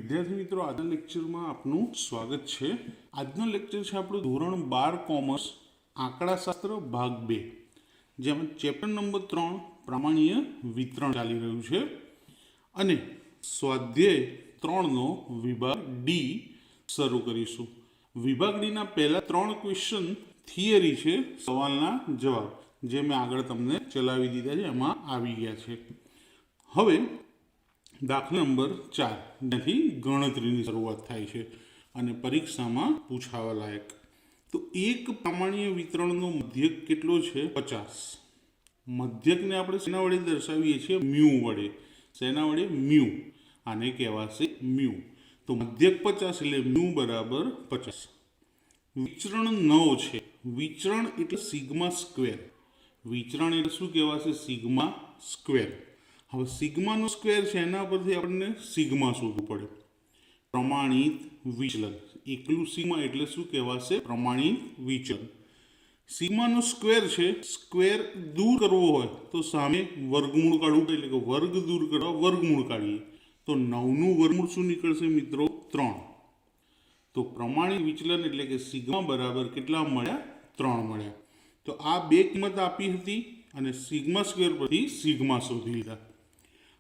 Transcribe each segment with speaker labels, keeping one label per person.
Speaker 1: વિદ્યાર્થી મિત્રો, આજના લેક્ચરમાં આપનું સ્વાગત છે। આજનો લેક્ચર છે આપણું ધોરણ 12 કોમર્સ આંકડાશાસ્ત્ર ભાગ 2, જેમાં ચેપ્ટર નંબર 3 પ્રામાણ્ય વિતરણ ચાલી રહ્યું છે અને સ્વાધ્યાય 3નો વિભાગ ડી શરૂ કરીશું। વિભાગ ડીના પહેલા 3 ક્વેશ્ચન થિયરી છે, સવાલના જવાબ જે મેં આગળ તમને ચલાવી દીધા છે એમાં આવી ગયા છે। હવે દાખલા નંબર 4 જ્યાંથી ગણતરીની શરૂઆત થાય છે અને પરીક્ષામાં પૂછાવા લાયક। તો એક પ્રામાણ્ય વિતરણનો મધ્યક કેટલો છે? 50। મધ્યકને આપણે શેના વડે દર્શાવીએ છીએ? મ્યુ વડે। શેના વડે? મ્યુ। આને કહેવાશે મ્યુ। તો મધ્યક 50 એટલે મ્યુ બરાબર 50। વિચરણ 9 છે। વિચરણ એટલે સિગ્મા સ્ક્વેર। વિચરણ એટલે શું કહેવાશે? Sigma square. હવે સિગ્માનો સ્ક્વેર છે એના પરથી આપણને સિગ્મા શોધવું પડે। પ્રમાણિત વિચલન, એકલું સિગ્મા એટલે શું કહેવાશે? પ્રમાણિત વિચલન। સિગ્માનો સ્ક્વેર છે, સ્ક્વેર દૂર કરવો હોય તો સામે વર્ગમૂળ કાઢવું પડે, એટલે કે વર્ગ દૂર કરવા વર્ગમૂળ કાઢીએ તો 9નું વર્ગમૂળ શું નીકળશે મિત્રો? 3। તો પ્રમાણિત વિચલન એટલે કે સિગ્મા બરાબર કેટલા મળ્યા? 3 મળ્યા। તો આ બે કિંમત આપી હતી અને સિગ્મા સ્ક્વેર પરથી સિગ્મા શોધી લીધા।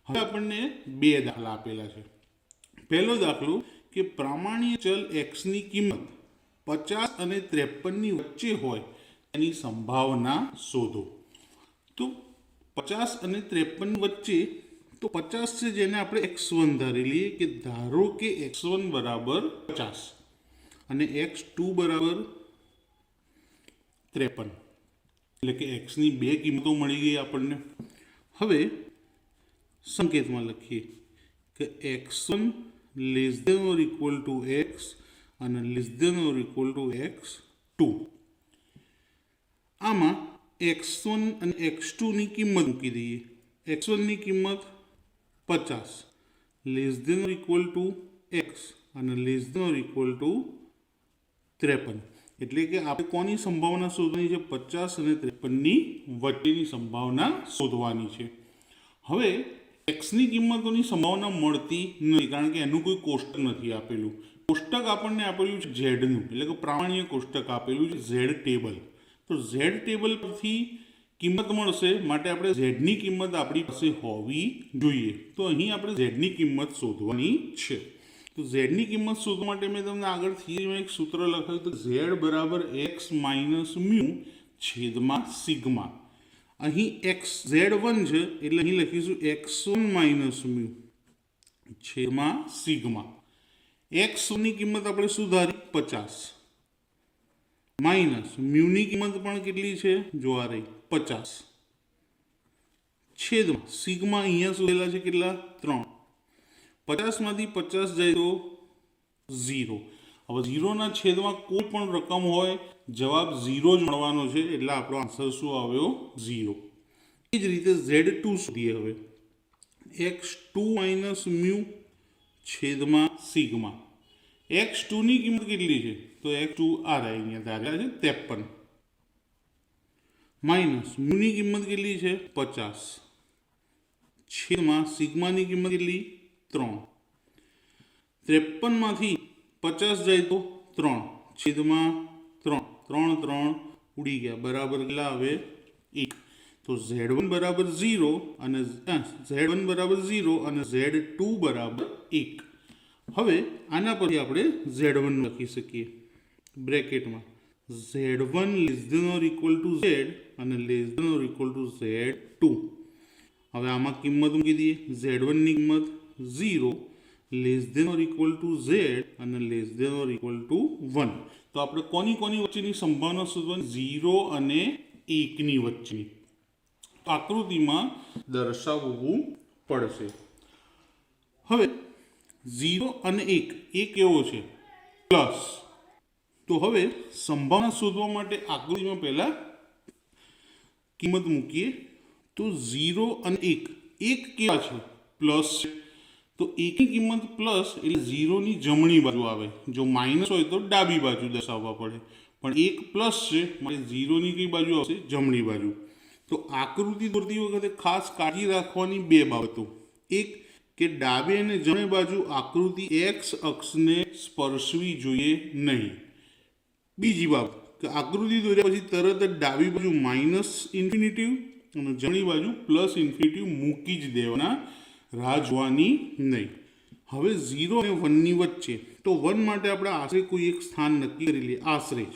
Speaker 1: હવે આપણને બે દાખલા આપેલા છે। પહેલો દાખલો કે પ્રામાણ્ય ચલ x ની કિંમત 50 અને 53ની વચ્ચે હોય એની સંભાવના શોધો। તો 50 અને 53 વચ્ચે, તો 50 છે જેને આપણે x1 ધારી લઈએ કે ધારો કે x1 બરાબર 50 અને x2 બરાબર 53, એટલે કે x ની બે કિંમતો મળી ગઈ આપણને। હવે સંકેતમાં લખીએ કે x1 less than or equal to x અને less than or equal to x2। આમાં x1 અને x2 ની કિંમત મૂકી દઈએ। x1 ની કિંમત 50 less than or equal to x અને less than or equal to 53, એટલે કે આપણે કોની સંભાવના શોધવાની છે? 50 અને 53ની વચ્ચેની સંભાવના શોધવાની છે। હવે x ની કિંમતોની સંભાવના મળતી નથી, કારણ કે એનું કોઈ કોષ્ટક નથી આપેલું। કોષ્ટક આપણને આપેલું છે ઝેડનું, એટલે કે પ્રામાણ્ય કોષ્ટક આપેલું છે ઝેડ ટેબલ। તો ઝેડ ટેબલ પરથી કિંમત મળશે, માટે આપણે ઝેડની કિંમત આપણી પાસે હોવી જોઈએ। તો અહીં આપણે ઝેડની કિંમત શોધવાની છે। તો ઝેડની કિંમત શોધવા માટે મેં તમને આગળ થિયરીમાં એક સૂત્ર લખાયું, તો ઝેડ બરાબર x માઇનસ મ્યુ છેદમાં સિગ્મા। અહીં z1 છે એટલે અહીં લખીશું x1 માઇનસ મ્યુ છેદમાં સિગ્મા। x1 ની કિંમત આપણે શું ધારી? 50 માઇનસ મ્યુની કિંમત પણ કેટલી છે? જો આ રહી 50 છેદમાં સિગ્મા અહીંયા શોધેલા છે કેટલા? 3। 50 માંથી 50 જાય તો 0। હવે 0ના છેદમાં કોઈ પણ રકમ હોય, જવાબ 0 જ મળવાનો છે, એટલે આપણો આન્સર શું આવ્યો? 0। એ જ રીતે z2 શોધીએ। હવે x2 માઇનસ મ્યુ છેદમાં સિગ્મા। x2 ની કિંમત કેટલી છે? તો x2 આ રહે અહીંયા ધારેલા છે 53 માઇનસ મ્યુની કિંમત કેટલી છે? 50 છેદમાં સિગ્માની કિંમત કેટલી? 3। 53 માંથી 50 જાય તો 3 છેદમાં 3, 3 3 ઉડી ગયા, બરાબર કેટલા આવે? 1। તો z1 બરાબર 0 અને z1 બરાબર 0 અને z2 બરાબર 1। હવે આના પરથી આપણે z1 લખી શકીએ બ્રેકેટમાં, z1 less than or equal to z અને less than or equal to z2। હવે આમાં કિંમત મૂકી દઈએ। z1 ની કિંમત 0 less than or equal to z અને less than or equal to 1। તો આપણે કોની કોની વચ્ચેની સંભાવના શોધવાની? 0 અને 1ની વચ્ચેની। તો આકૃતિમાં દર્શાવવું પડશે। હવે 0 અને 1 એ કેવો છે? પ્લસ। તો હવે સંભાવના શોધવા માટે આકૃતિમાં પહેલા કિંમત મૂકીએ। તો 0 અને 1 કેવા છે? પ્લસ છે। તો 1ની કિંમત પ્લસ એટલે 0ની જમણી બાજુ આવે, જો માઇનસ હોય તો ડાબી બાજુ દર્શાવવા પડે, પણ 1 પ્લસ છે માટે 0ની કઈ બાજુ આવશે? જમણી બાજુ। તો આકૃતિ દોરતી વખતે ખાસ કાળજી રાખવાની બે બાબતો। એક કે ડાબે અને જમણી બાજુ આકૃતિ એક્સ અક્ષને સ્પર્શવી જોઈએ નહીં. બીજી બાબત કે આકૃતિ દોર્યા પછી તરત જ ડાબી બાજુ માઇનસ ઇન્ફિનિટિવ અને જમણી બાજુ પ્લસ ઇન્ફિનિટિવ મૂકી જ દેવાના, રાહ જોવાની નહીં. હવે 0 અને 1ની વચ્ચે, તો 1 માટે આપણે આશરે કોઈ એક સ્થાન નક્કી કરી લઈએ, આશરે જ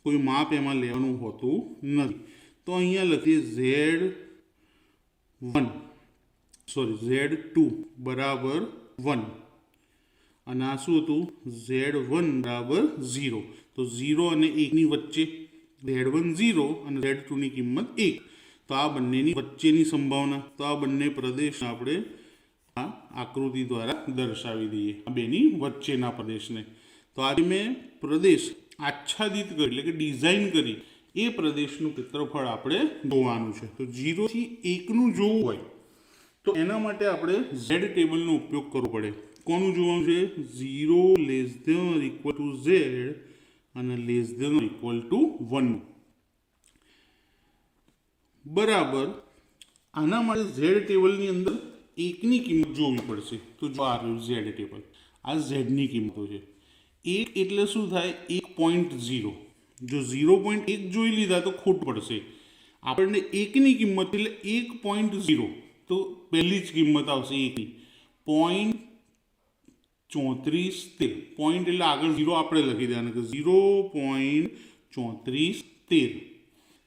Speaker 1: કોઈ માપ એમાં લેવાનું હોતું નથી. તો અહીંયા લખીએ Z2 બરાબર 1 અને આ શું હતું Z1 બરાબર 0. તો 0 અને 1ની વચ્ચે Z1 0 અને Z2ની કિંમત 1. તો આ બંનેની વચ્ચેની સંભાવના, તો આ બંને પ્રદેશને આપણે આ આકૃતિ દ્વારા દર્શાવી દઈએ, આ બેની વચ્ચેના પ્રદેશને. તો આજે મેં પ્રદેશ આચ્છાદિત કરી એટલે કે ડિઝાઇન કરી, એ પ્રદેશનું ક્ષેત્રફળ આપણે જોવાનું છે. તો 0 થી 1નું જોવું હોય તો એના માટે આપણે ઝેડ ટેબલનો ઉપયોગ કરવો પડે. કોનું જોવાનું છે? 0 less than or equal to Z અને less than or equal to 1 બરાબર. આના માટે ઝેડ ટેબલની અંદર 1ની કિંમત જોવી પડશે. તો જો આ રહ્યું ઝેડ ટેબલ, આ ઝેડની કિંમતો છે. 1 એટલે શું થાય? 1.0. જો 0.1 જોઈ લીધા તો ખોટ પડશે. આપણને 1ની કિંમત એટલે 1.0, તો પહેલી જ કિંમત આવશે 1ની. 0.3413. પોઈન્ટ એટલે આગળ 0 આપણે લખી દેવાનું કે 0.3413.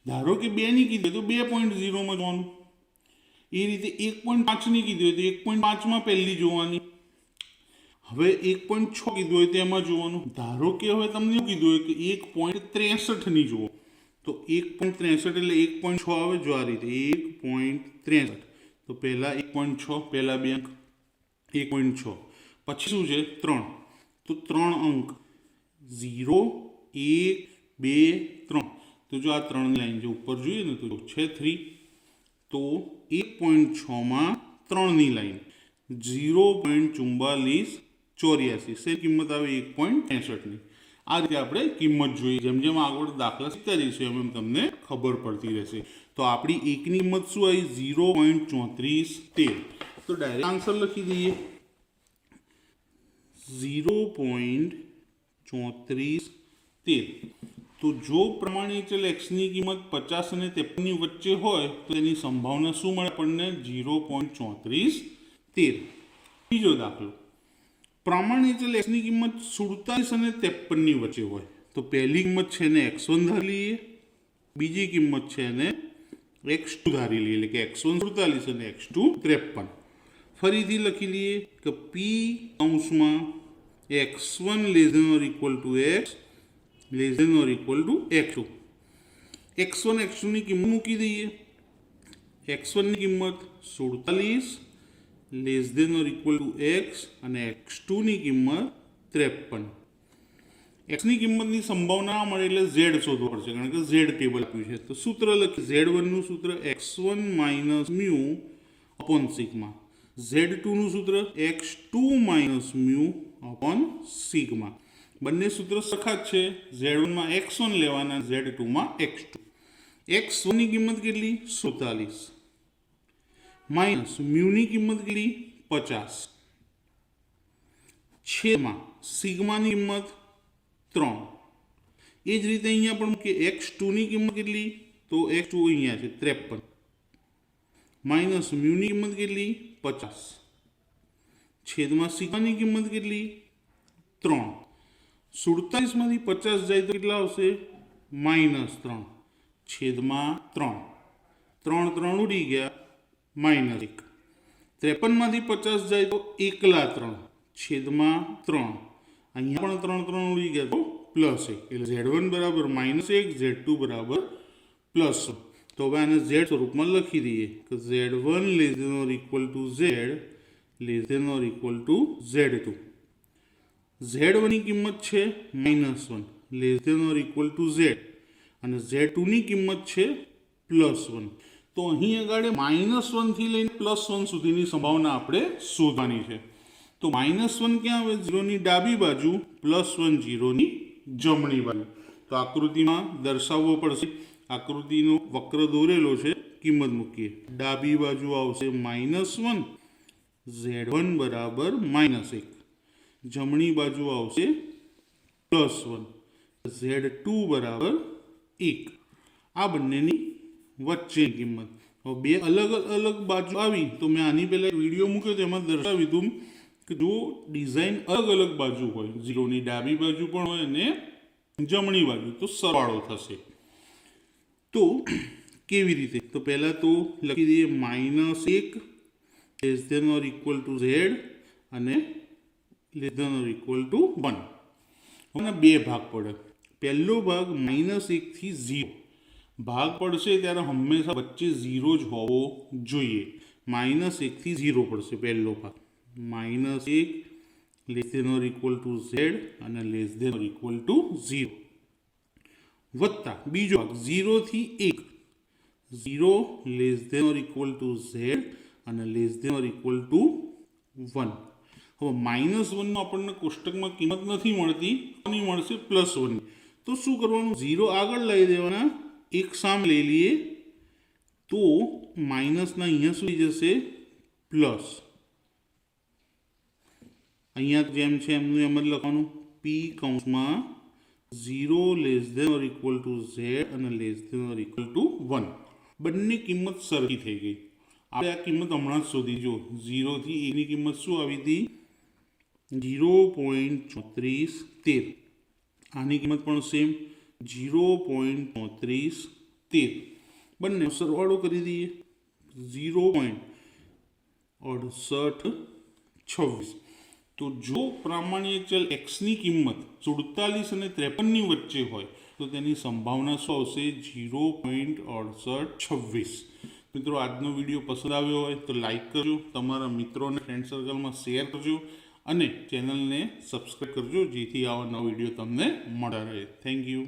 Speaker 1: ધારો કે 2ની કીધી તો 2.0માં જોવાનું. એ રીતે 1.5ની કીધી હોય તો 1.5માં પહેલી જોવાની. હવે 1.6 કીધું હોય તો એમાં જોવાનું. ધારો કે હવે તમને એવું કીધું હોય કે 1.63ની જુઓ, તો 1.63 એટલે 1.6 આવે. જો આ રીતે 1.63, તો પહેલા 1.6, પહેલા બે અંક 1.6, પછી શું છે 3, તો 3 અંક 0 1 2 3. તો જો આ 3ની લાઈન જે ઉપર જોઈએ ને તો છે 3. તો 1.6માં 3ની લાઈન 0.4484, સે કિંમત આવે 1.63ની. આ રીતે આપણે કિંમત જોઈએ. જેમ જેમ આગળ દાખલા શીખતા જઈશું એમ એમ તમને ખબર પડતી રહેશે. તો આપણી 1ની કિંમત શું આવી? 0.3413. તો ડાયરેક્ટ આન્સર લખી દઈએ 0.3413. તો જો પ્રમાણિત ચલ એક્સની કિંમત 50 અને 53ની વચ્ચે હોય તો એની સંભાવના શું મળે આપણને? 0.3413. બીજો દાખલો, પ્રમાણિત ચલ એક્સની કિંમત 47 અને 53ની વચ્ચે હોય તો પહેલી કિંમત છે એને x1 ધારી લઈએ, બીજી કિંમત છે એને x2 ધારી લઈએ, એટલે કે x1 47 અને x2 53. ફરીથી લખી લઈએ કે p કૌંસમાં x1 less than or equal to x less than or equal to x2. x1 x2ની કિંમત મૂકી દઈએ. x1ની કિંમત 47 less than or equal to x અને x2ની કિંમત 53. એક્સની કિંમતની સંભાવના મળે એટલે ઝેડ શોધવો પડશે, કારણ કે ઝેડ ટેબલ આપ્યું છે. તો સૂત્ર લખીએ. Z1નું સૂત્ર x1 minus mu upon sigma. Z2નું સૂત્ર x2 minus mu upon sigma. બંને સૂત્ર સરખા જ છે. Z1માં x1 લેવાના, Z2માં x2. x1ની કિંમત કેટલી? 47 માઇનસ મ્યુની કિંમત કેટલી? 50 છેદમાં સિગ્માની કિંમત 3. એ જ રીતે અહીંયા પણ કે x2ની કિંમત કેટલી? તો x2 અહીંયા છે 53 માઇનસ મ્યુની કિંમત કેટલી? 50 છેદમાં સિગ્માની કિંમત કેટલી? 3. 47માંથી 50 જાય તો કેટલા આવશે? -3 છેદમાં 3. 3 3 ઉડી ગયા, -1. 53માંથી 50 જાય તો એકલા 3 છેદમાં 3. અહીંયા પણ 3 3 ઉડી ગયા તો +1. એટલે Z1 બરાબર -1, Z2 બરાબર +1. તો હવે આને Z સ્વરૂપમાં લખી દઈએ કે Z1 less than or equal to Z less than or equal to Z2. Z1ની કિંમત છે -1 less than or equal to Z અને Z2ની કિંમત છે +1. તો અહીં આગળ -1 થી લઈને +1 સુધીની સંભાવના આપણે શોધવાની છે. તો -1 ક્યાં આવે? 0ની ડાબી બાજુ, +1 0ની જમણી બાજુ. તો આકૃતિમાં દર્શાવવો પડશે. આકૃતિનો વક્ર દોરેલો છે, કિંમત મૂકીએ. ડાબી બાજુ આવશે -1 Z1 બરાબર -1, જમણી બાજુ આવશે +1, Z2 બરાબર 1. આ બંનેની વચ્ચેની કિંમત. હવે બે અલગ અલગ બાજુ આવી તો મેં આની પહેલાં વિડીયો મૂક્યો તેમાં દર્શાવી દીધું કે જો ડિઝાઇન અલગ અલગ બાજુ હોય, ઝીરોની ડાબી બાજુ પણ હોય અને જમણી બાજુ, તો સરવાળો થશે. તો કેવી રીતે? તો પહેલાં તો લખી દઈએ -1 less than or equal to Z અને less than or equal to 1. હવે બે ભાગ પડે. પહેલો ભાગ -1 થી 0 ભાગ પડશે ત્યારે હંમેશા વચ્ચે 0 જ હોવો જોઈએ. -1 થી 0 પડશે પહેલો ભાગ. -1 less than or equal to Z અને less than or equal to 0 વત્તા બીજો ભાગ 0 થી 1, 0 less than or equal to Z અને less than or equal to 1. હવે -1 આપણને કોષ્ટકમાં કિંમત નથી મળતી, નહીં મળશે +1. તો શું કરવાનું? 0 આગળ લઈ દેવાના, 1 સામે લઈ લઈએ તો માઇનસના અહીંયા સુધી જશે પ્લસ. અહીંયા જેમ છે એમનું એમ જ લખવાનું. P કૌંસમાં 0 less than or equal to Z અને less than or equal to 1. બંને કિંમત સરખી થઈ ગઈ. આપણે આ કિંમત હમણાં જ શોધી. જો 0 થી 1ની કિંમત શું આવી હતી? 0.3413. આની કિંમત પણ સેમ 0.3413. બંને સરવાળો કરી દઈએ 0.6826. તો જો પ્રામાણિક ચલ એક્સની કિંમત 47 અને 53ની વચ્ચે હોય તો તેની સંભાવના શું આવશે? 0.6826. મિત્રો, આજનો વિડીયો પસંદ આવ્યો હોય તો લાઈક કરજો, તમારા મિત્રો અને ફ્રેન્ડ સર્કલમાં શેર કરજો અને ચેનલને સબસ્ક્રાઈબ કરજો જેથી આવા નવા વિડીયો તમને મળતા રહે. Thank you.